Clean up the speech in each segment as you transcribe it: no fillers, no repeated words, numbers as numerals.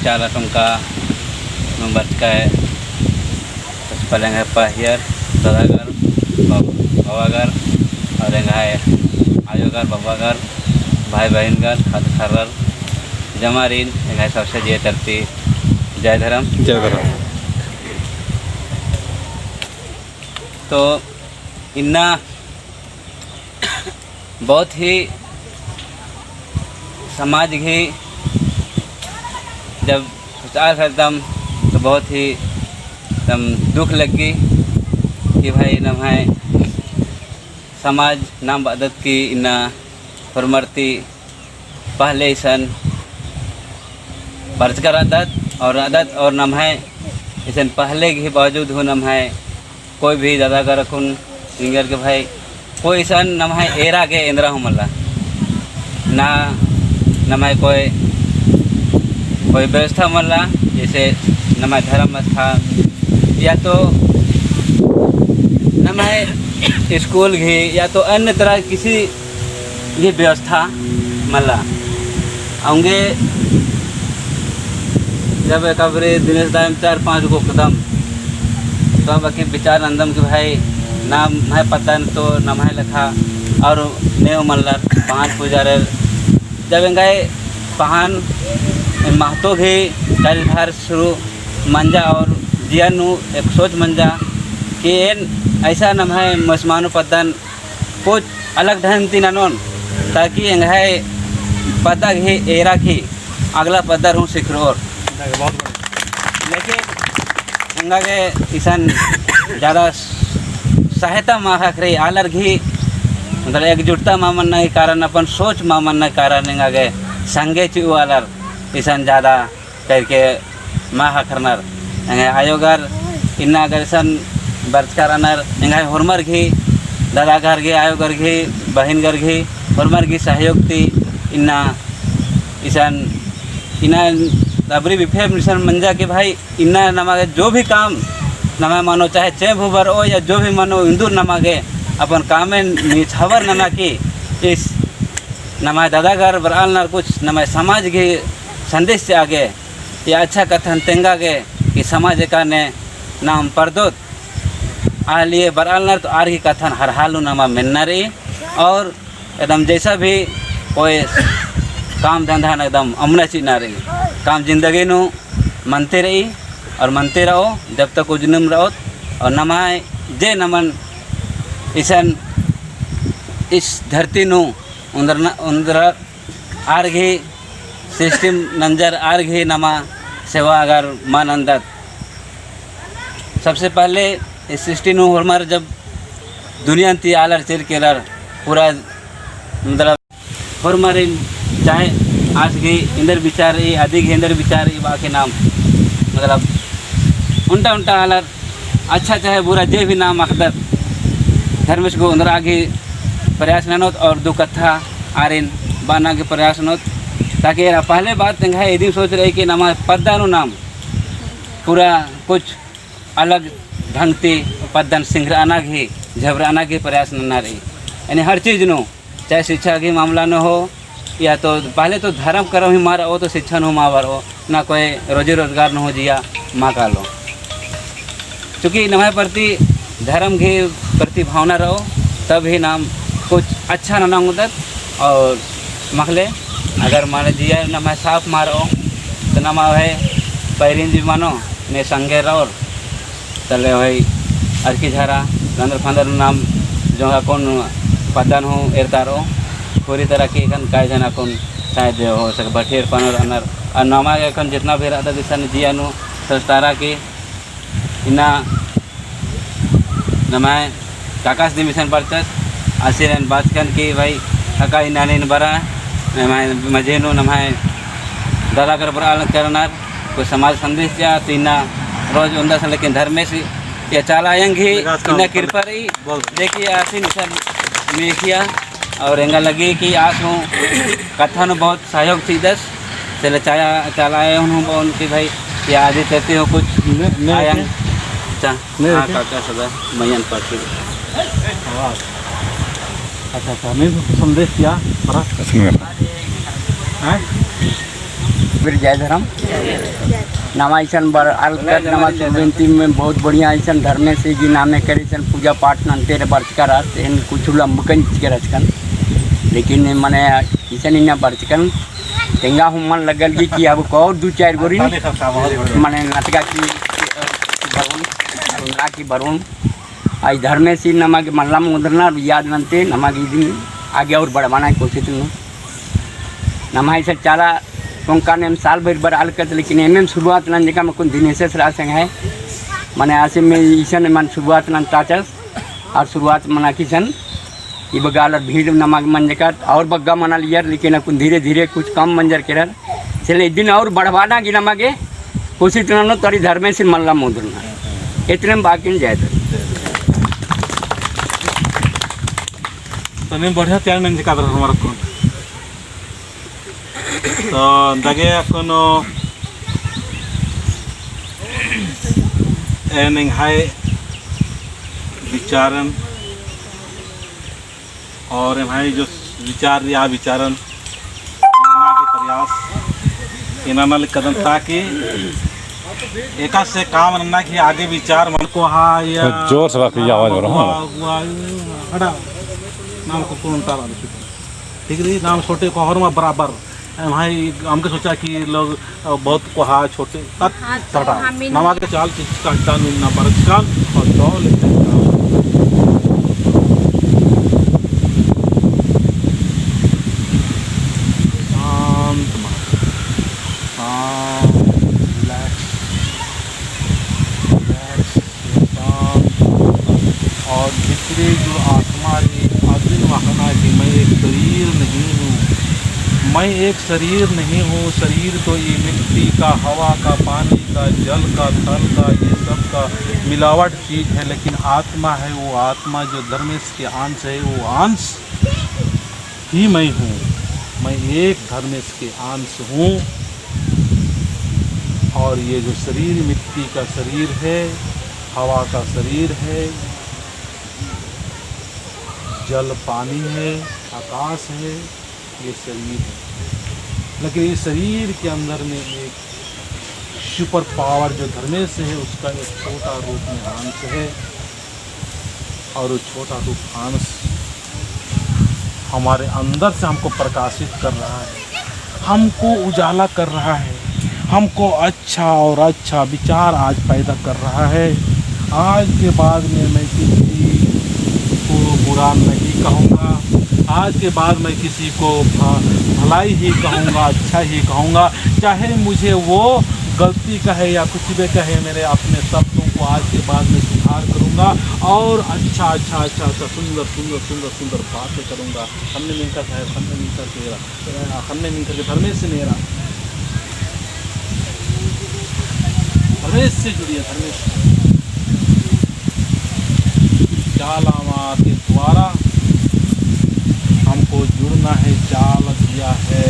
cala tongka memberkai paling pahir dadagar bawagar और है आयोगर बाबागर भाई बहन घर खत खरर जमारीन है सबसे जय तरती जय धर्म जय धर्म। तो इन्ना बहुत ही समाज ही जब प्रचार करतम तो बहुत ही तम दुख लगी कि भाई न भाई समाज नाम आदत की इन्ना फरमर्ती पहले सन बरसकर आदत और नम है इसन पहले के बावजूद हो नम है कोई भी दादा का रखुन इंगर के भाई कोई सन नम है एरा के इंद्रा हो मल्ला ना नम है कोई व्यवस्था मल्ला जैसे नम है धर्म स्थान या तो नम है स्कूल घी या तो अन्य तरह किसी ये व्यवस्था मल्ला आऊँगे जब कबरे दिनेश दाम 4-5 को कदम तो बाकी विचार अंदम के भाई नाम है पता न तो नाम है लिखा और नेव मल्लर पहान पुजारे जब गए पहान महतो घी चारिधार शुरू मंजा और जियानु एक सोच मंजा कि ऐसा नम है मसमानु पदन कुछ अलग ढंग तीन अनोन ताकि है पता घी एरा की अगला पदर हूँ सिखरोर लेकिन इंगा के किसान ज़्यादा सहायता मांगा करे आलर घी मतलब एकजुटता मामन के कारण अपन सोच मामन के कारण इंगा के संगे चु आलर किसान ज़्यादा करके मांगा करनर आयोगर इन्ना अगर सन बरसकार अनर इंगा हुरमर घी दादा घर घी आयोगर घी बहन घर घी हुरमर घी सहयोग थी इन्ना इसान इन्ना अबरी विफे मिशन मंजा के भाई इन्ना नमागे जो भी काम नमा मानो चाहे चे भूबर हो या जो भी मानो इंदूर नमागे अपन काम में निछावर नमा की इस नमा दादा घर बराल नर कुछ नमा समाज के संदेश से आगे ये अच्छा कथन तेंगा के कि समाज का ने नाम परदोत आ लिए बराल नर तो आर की कथन हर हालू नमा मिलना रही और एकदम जैसा भी कोई काम धंधा एकदम अमना चीज ना रही काम जिंदगी नु मनते रही और मनते रहो जब तक उजनम रहो और नमाय जे नमन इसन इस धरती नु उंदर आर घी सिस्टम नंजर आर घी नमा सेवा अगर मान अंदर सबसे पहले इस सृष्टि नु हमार जब दुनिया ती आलर चिर केलर पूरा मतलब हमारे चाहे आज की इंदर विचार आदि के इंदर विचार बाकी नाम मतलब उल्टा उल्टा हालत अच्छा चाहे बुरा जे भी नाम अखदर धर्मेश को अंदर आगे प्रयास ननोत और दो कथा आरिन बाना के प्रयास नोत ताकि पहले बात है यदि सोच रहे कि नमा पद्दानु नाम पूरा कुछ अलग ढंग से पद्दन सिंघराना की झबराना के प्रयास न रही यानी हर चीज़ नो चाहे शिक्षा की मामला न हो या तो पहले तो धर्म कर्म ही मारा हो तो शिक्षा न हो मावर हो ना कोई रोजी रोजगार न हो जिया माँ का लो चूँकि नमाय प्रति धर्म के प्रति भावना रहो तब ही नाम कुछ अच्छा ना उदत और मखले अगर मान जिया नमाय साफ मारो तो नमा है पैरिन जी मानो ने संगे रहो तले भाई अर्की झारा गंदर फंदर नाम जो कौन पदन हो एरतारो पूरी तरह की काय जना कौन शायद हो सके बठेर पनर अनर और नमा के जितना भी रहता दिशा जिया नु सस्तारा की इना नमाय काकाश दिमिशन परचस आशीरन बात कन की भाई काका इना ने बरा नमाय मजे नु नमाय दादा कर बराल करनार कोई समाज संदेश या तीना रोज उंदा से लेकिन धर्मेश या चालायंगी इना कृपा रही देखिए आसी निशान मेखिया और एंगा लगी कि आस हूँ कथा नु बहुत सहयोग थी दस चले चलाए हूँ उनकी भाई या आदि कहते हो कुछ आयंग हाँ काका सदा मयन पाठी अच्छा अच्छा मैं संदेश किया फिर जय धर्म नमा ऐसा बर अलकत नमा सुबंती में बहुत बढ़िया ऐसा धर्म से जी नामे करे पूजा पाठ नंते बरचकर कुछ लंबकन रचकन लेकिन मैंने ऐसा नहीं ना बरचकन तेंगा हुमन लगल कि अब और 2-4 गोरी मैंने नाटका की बरुण की बरुण आई धर्म से नमा के मल्ला मुद्रना याद नंते नमा की आगे और बढ़वाना की कोशिश नमा ऐसा चारा कोंका ने साल भर बर अलकत लेकिन एम शुरुआत न जगह में कुछ दिनेश रासंग है मैंने आसे में ईशन मन शुरुआत न ताचस और शुरुआत मना किसन ये बगाल और भीड़ नमक मंजकर और बग्गा मना लिया लेकिन अपन धीरे धीरे कुछ कम मंजर के चले एक दिन और बढ़वाना कि नमगे कोशिश न तरी धर्म से मल्ला मुद्रना इतने में बाकी जाए तो बढ़िया तैयार नहीं दिखा हमारा कौन तो दगे कोनो हाय विचारन और भाई जो विचार या विचारन के प्रयास इन्होंने कदम ताकि एका से काम रखना कि आगे विचार मन को हाँ या जोर से बाकी आवाज हो रहा हटा नाम को कौन तारा ठीक है नाम छोटे को में बराबर भाई हमके सोचा कि लोग बहुत को हाँ छोटे नमा के चाल चिंता ना बरचकान और दौल और भीतरे जो आत्मा अदिन वहना कि मैं एक शरीर नहीं हूँ मैं एक शरीर नहीं हूँ शरीर तो ये मिट्टी का हवा का पानी का जल का थल का ये सब का मिलावट चीज़ है लेकिन आत्मा है वो आत्मा जो धर्मेश के अंश है वो अंश ही मैं हूँ मैं एक धर्मेश के अंश हूँ और ये जो शरीर मिट्टी का शरीर है हवा का शरीर है जल पानी है आकाश है ये शरीर है लेकिन ये शरीर के अंदर में एक सुपर पावर जो धर्मेश है उसका एक छोटा रूप में अंश है और वो छोटा रूप अंश हमारे अंदर से हमको प्रकाशित कर रहा है हमको उजाला कर रहा है हमको अच्छा और अच्छा विचार आज पैदा कर रहा है आज के बाद में मैं किसी को बुरा नहीं कहूँगा आज के बाद मैं किसी को भलाई ही कहूँगा अच्छा ही कहूँगा चाहे मुझे वो गलती कहे या कुछ भी कहे मेरे अपने शब्दों को आज के बाद में सुधार करूँगा और अच्छा सुंदर सुंदर सुंदर सुंदर बातें करूँगा हमने मिलकर है हमने मिलकर के धर्मेश से मेरा धर्मेश से जुड़िए धर्मेश चालामा के द्वारा हमको जुड़ना है चाल दिया है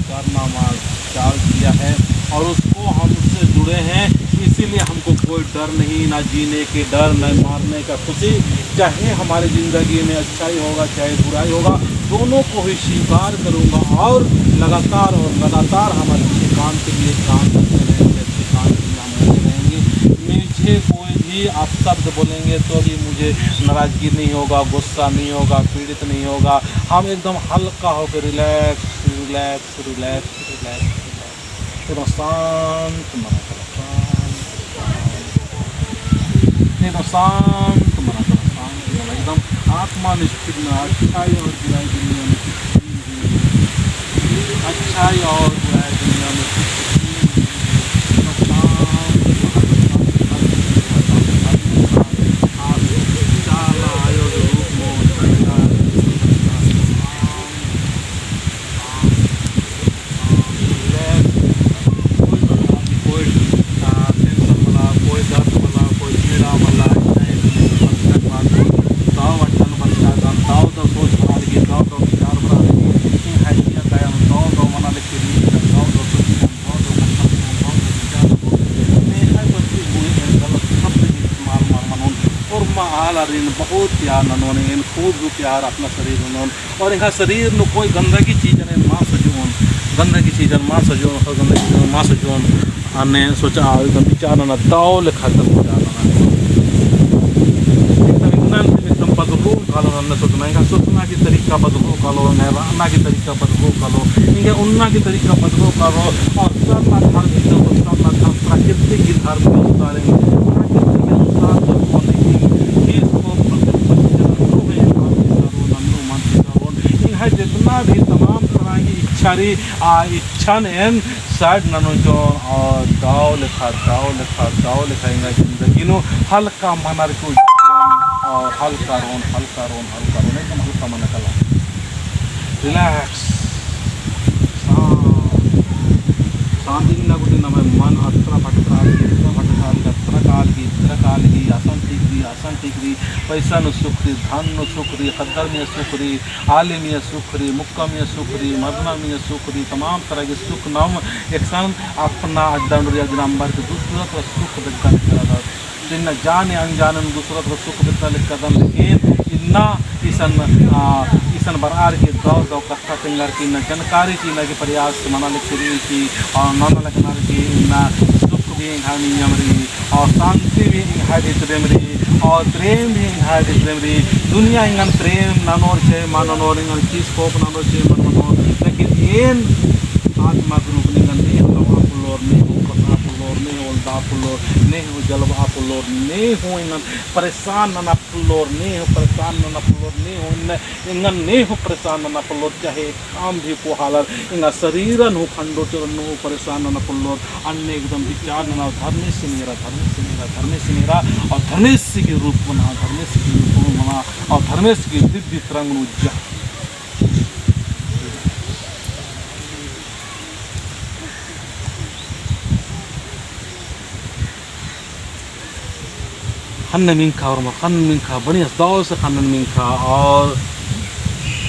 करनामा चाल दिया है और उसको हमसे जुड़े हैं इसीलिए हमको कोई डर नहीं ना जीने के डर न मारने का खुशी चाहे हमारी ज़िंदगी में अच्छाई होगा चाहे बुराई होगा दोनों को ही स्वीकार करूँगा और लगातार हम अच्छे काम के लिए काम करते रहेंगे अच्छे काम के लिए हम होते रहेंगे मुझे कोई भी आप शब्द बोलेंगे तो भी मुझे नाराज़गी नहीं होगा गुस्सा नहीं होगा पीड़ित नहीं होगा हम एकदम हल्का होकर रिलैक्स रिलैक्स रिलैक्स रिलैक्स एकदम शांत मना शांत मना एकदम आत्मा निश्चित में अच्छाई और बुराई दुनिया में अच्छाई और बुराई दुनिया में बहुत प्यार ननोने खूब प्यार अपना शरीर नोन और यहाँ शरीर में कोई गंदगी चीज़ ने माँ सजून गंदगी चीज़ माँ सजोन गंदगी चीज़ माँ सजोन आने सोचा विचार ना दाव लिखा एकदम बदलू कालो हमने सोचना की तरीका बदलू कालो अन्ना की तरीका बदलू कालो इंगे उन्ना की तरीका बदलू कालो और सरना धार्मिक सरना धर्म प्राकृतिक की धर्म उतारेंगे जितना भी तमाम तरह की इच्छा ने साइड ननो जो और दाव लिखा इंगा जिंदगी नो हल्का मनर को और हल्का रोन एकदम हल्का मन कला रिलैक्स शांति ना गुटी ना मन अत्र भटकाल की आसन टिकरी पैसा न सुखरी धन न सुखरी खद्दर में सुखरी आले में सुखरी मुक्का में सुखरी मरना में सुखरी तमाम तरह के सुख नाम एक सन अपना दंड नंबर के दूसरा तो सुख दिखा था जिन जाने अनजाने दूसरा तो सुख दिखा लिखा लेकिन इन्ना ईसन बरार के दौ कथा तिंगर की न जानकारी की न के प्रयास मना लिखी की और नाना लगना की न सुख भी नियमरी और शांति भी इंहारी और प्रेम भी इंहारी दुनिया इंगन प्रेम नानोर छे मानोर इंगन चीज कोप नानोर छे मनोर लेकिन एन आत्मा ग्रुप निगन नहीं हवा पुलोर नहीं हो कथा पुलोर नहीं हो दा पुलोर नहीं हो जलवा पुलोर नहीं हो इंगन परेशान ना पुलोर नहीं हो परेशान ना पुलोर नहीं हो इंगन नहीं हो परेशान ना पुलोर चाहे काम भी को हालर इंगा शरीरन हो खंडो चरण हो परेशान ना पुलोर अन्य एकदम विचार ना धर्म से मेरा और धर्मेश के रूप बना धर्मेश के रूप में बना और धर्मेश की दिव्य तरंग उज्जा खन्न मिंखा और खन मिंखा बढ़िया दाव से खन मिंखा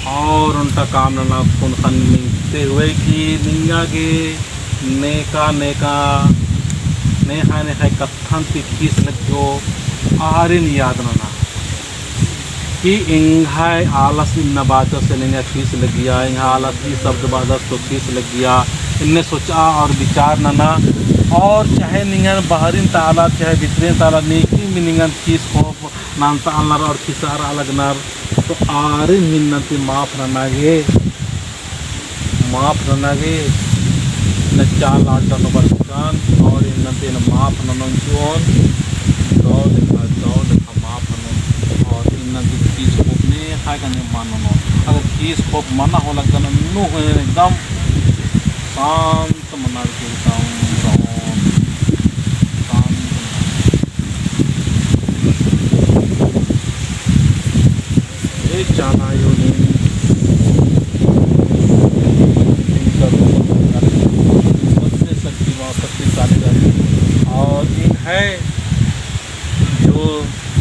और उनका काम ना कौन खन मिंखते हुए कि निंगा के नेका नेहा कत्थन तिखीस लगो आरिन याद ना कि इंघाय आलस इन बातों से निंगा खीस लग गया इंहा आलस की शब्द बादस तो खीस लग गया इनने सोचा और विचार ना और चाहे निंगन बाहरीन ताला चाहे भीतरीन ताला नेकी में निंगन खीस को नानता अलर और खिसार अलग नर तो आरिन मिन्नति माफ रनागे न चाल आटा न बरकान और इन्नति न माफ ननोन दो लिखा माफ ननोन और इन्नति खीस को ने हाय का ने माननो अगर खीस को मना हो लगता न नु हो एकदम शांत मना के एकदम जाना शक्तिशाली और एक है जो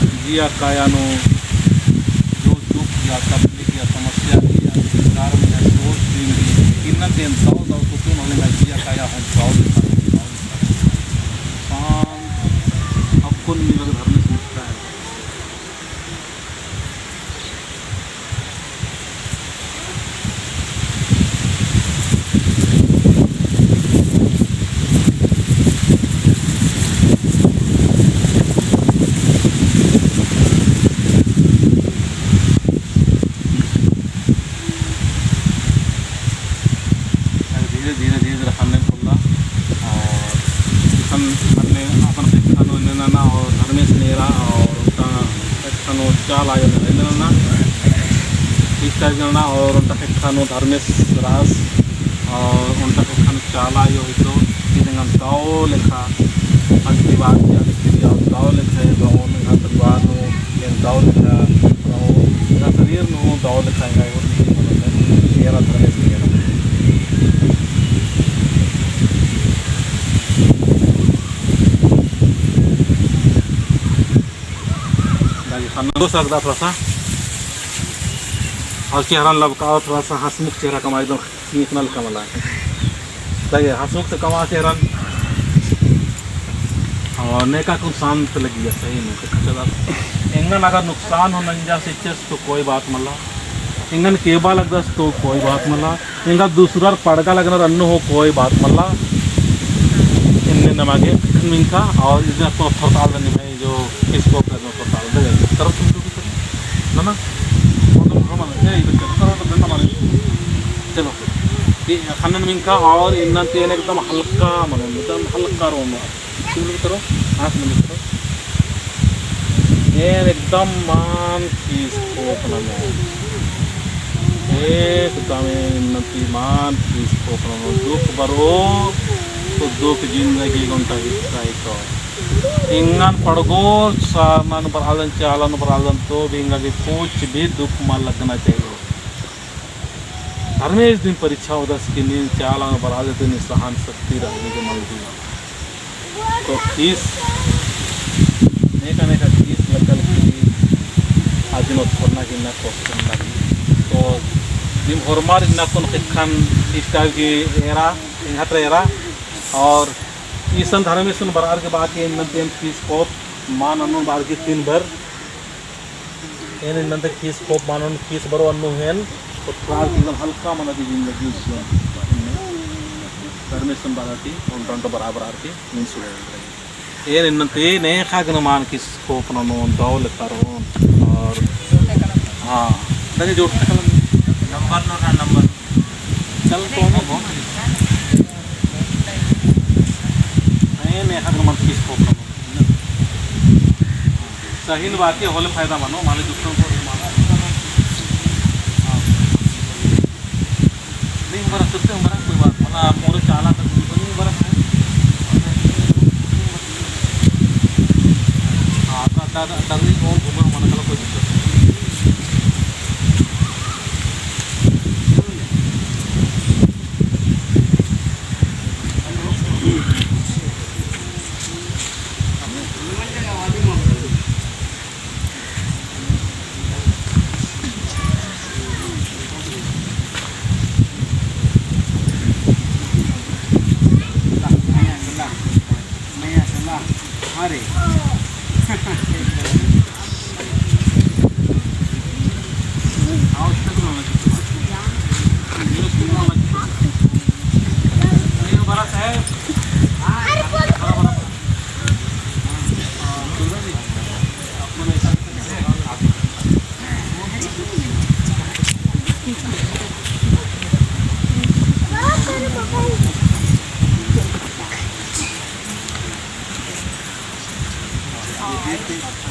जिया कायानो जो दुख या तकलीफ या समस्या की या विचार में या सोच भी इन दिन सौ सुकून होने का जिया काया हम शांत अब कुल मिलकर धर्म समझता है धीरे खाने खुला और धर्मेश नेरा और चाल आयो ना ठीक करना और धर्मेश रास और चाल आयो तो दाव लेखा परिवार दाव लेखा परिवार दाव लेखा शरीर में दाव लेखा नेरा धर्मेश नेरा खाना सकता थोड़ा सा और चेहरा लबकाओ थोड़ा सा हंसमुख चेहरा कमा एकदम निकनल कमला है हंसमुख से कमा चेहरा और नेका को शांत लगी है सही में इंगन अगर नुकसान हो नंजा से तो कोई बात मला इंगन केबा लगदस तो कोई बात मला इंगा दूसरा पड़गा लगना अन्नु हो कोई बात मला इनने नमागे मिंका और इधर तो थोड़ा में जो किसको करना थोड़ा दे करो तुम भी करो ना ना हम ये इधर करो तो धंधा मारे चलो ये खानन मिंका और इन्ना तेल एकदम हल्का मनो एकदम हल्का रोनो तुम लोग करो आंख में करो ये एकदम मान किसको अपना एकदम इन्नती मान किसको अपना दुख बरो तो दुख जिंदगी गुंटा हिस्सा तो इंगन पड़गो सामान बरालन चालन बरालन तो भी इंगा की पूछ भी दुख मार लगना चाहिए हमें दिन परीक्षा उदस की नींद चालन बराले तो निसहान शक्ति रहने के मन दी तो किस नेका नेका किस लगल की आज नो छोड़ना की ना क्वेश्चन लगी तो दिन हरमार ना कौन खान स्टाइल की एरा इंघात्र एरा और ईसन धर्मेशन बरार के बाद के इन्नतेन फीस कोप मान अनु बार के 3 भर इन्नते फीस कोप मान अनु फीस बरो अनु हेन तो प्रार एकदम हल्का मन दी जिंदगी धर्मेशन बाराती उन तो बराबर आरती मीन सुरे इन्नते ने खागन मान किस कोप ननु दौल करो और हां दगे जोड़ नंबर नो ना नंबर चल तो ने हर मन किस को सही बाकी होले फायदा मानो माने दूसरों को नहीं बरा सुनते हमारा कोई बात मला मोर चाला तक नहीं बरा हां दादा तगड़ी और घूमो मन कल कोई दिक्कत अरे Thank you.